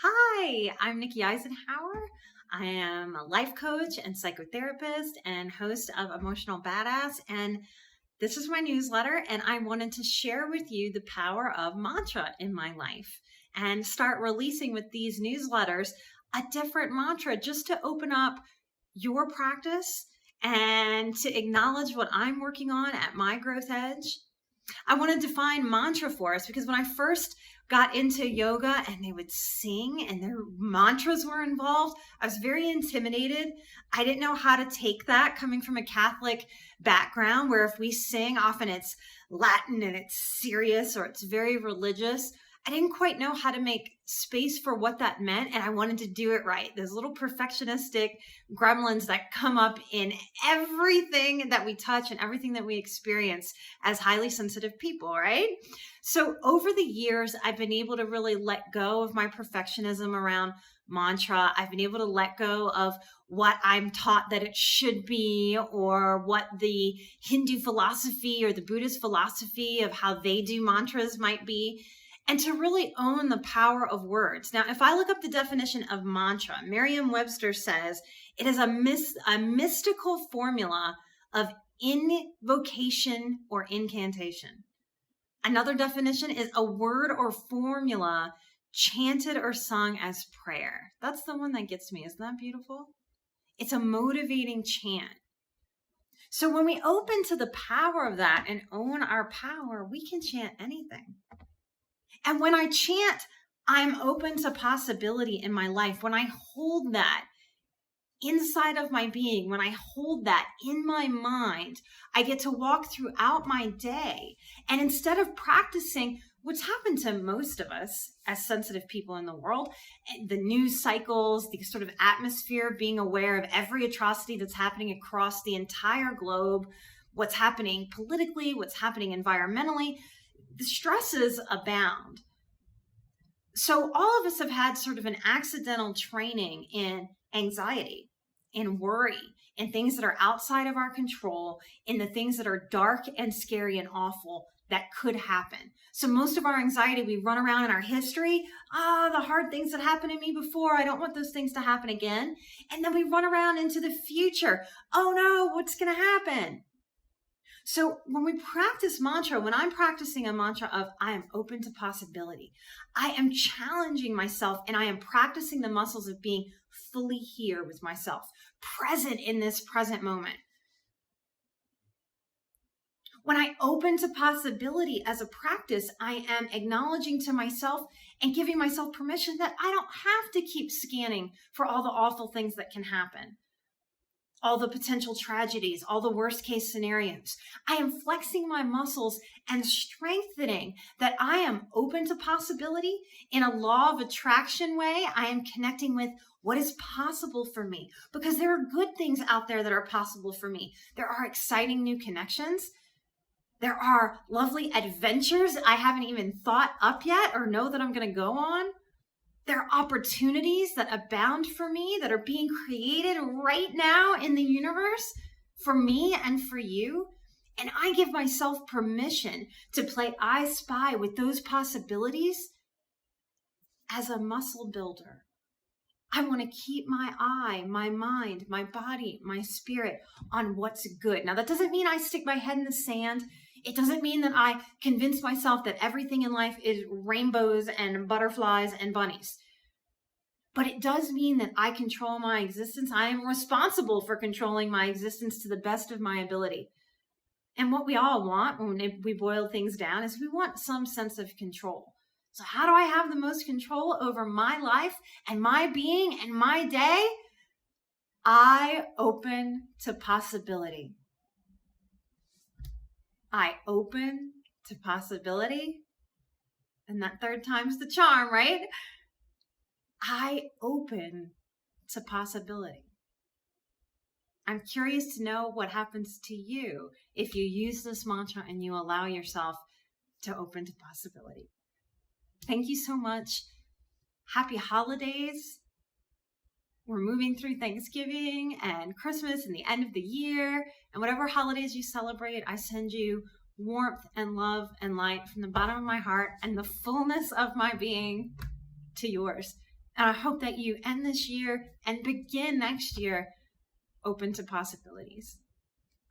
Hi, I'm Nikki Eisenhower. I am a life coach and psychotherapist and host of Emotional Badass. And this is my newsletter. And I wanted to share with you the power of mantra in my life and start releasing with these newsletters a different mantra just to open up your practice and to acknowledge what I'm working on at my growth edge. I want to define mantra for us because when I first got into yoga and they would sing and their mantras were involved, I was very intimidated. I didn't know how to take that coming from a Catholic background where if we sing, often it's Latin and it's serious or it's very religious. I didn't quite know how to make space for what that meant, and I wanted to do it right. Those little perfectionistic gremlins that come up in everything that we touch and everything that we experience as highly sensitive people, right? So over the years, I've been able to really let go of my perfectionism around mantra. I've been able to let go of what I'm taught that it should be, or what the Hindu philosophy or the Buddhist philosophy of how they do mantras might be, and to really own the power of words. Now, if I look up the definition of mantra, Merriam-Webster says it is a mystical formula of invocation or incantation. Another definition is a word or formula chanted or sung as prayer. That's the one that gets me. Isn't that beautiful? It's a motivating chant. So when we open to the power of that and own our power, we can chant anything. And when I chant, I'm open to possibility in my life. When I hold that inside of my being, when I hold that in my mind, I get to walk throughout my day. And instead of practicing what's happened to most of us as sensitive people in the world, the news cycles, the sort of atmosphere of being aware of every atrocity that's happening across the entire globe, what's happening politically, what's happening environmentally, the stresses abound. So all of us have had sort of an accidental training in anxiety, in worry, in things that are outside of our control, in the things that are dark and scary and awful that could happen. So most of our anxiety, we run around in our history, the hard things that happened to me before, I don't want those things to happen again. And then we run around into the future. Oh no, what's going to happen? So when we practice mantra, when I'm practicing a mantra of I am open to possibility, I am challenging myself and I am practicing the muscles of being fully here with myself, present in this present moment. When I open to possibility as a practice, I am acknowledging to myself and giving myself permission that I don't have to keep scanning for all the awful things that can happen, all the potential tragedies, all the worst case scenarios. I am flexing my muscles and strengthening that I am open to possibility in a law of attraction way. I am connecting with what is possible for me because there are good things out there that are possible for me. There are exciting new connections. There are lovely adventures I haven't even thought up yet or know that I'm going to go on. There are opportunities that abound for me that are being created right now in the universe for me and for you. And I give myself permission to play I Spy with those possibilities as a muscle builder. I want to keep my eye, my mind, my body, my spirit on what's good. Now, that doesn't mean I stick my head in the sand. It doesn't mean that I convince myself that everything in life is rainbows and butterflies and bunnies. But it does mean that I control my existence. I am responsible for controlling my existence to the best of my ability. And what we all want when we boil things down is we want some sense of control. So how do I have the most control over my life and my being and my day? I open to possibility. I open to possibility. And that third time's the charm, right? I open to possibility. I'm curious to know what happens to you if you use this mantra and you allow yourself to open to possibility. Thank you so much. Happy holidays. We're moving through Thanksgiving and Christmas and the end of the year. And whatever holidays you celebrate, I send you warmth and love and light from the bottom of my heart and the fullness of my being to yours. And I hope that you end this year and begin next year open to possibilities.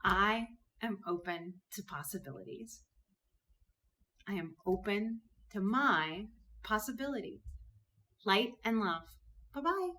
I am open to possibilities. I am open to my possibility. Light and love. Bye-bye.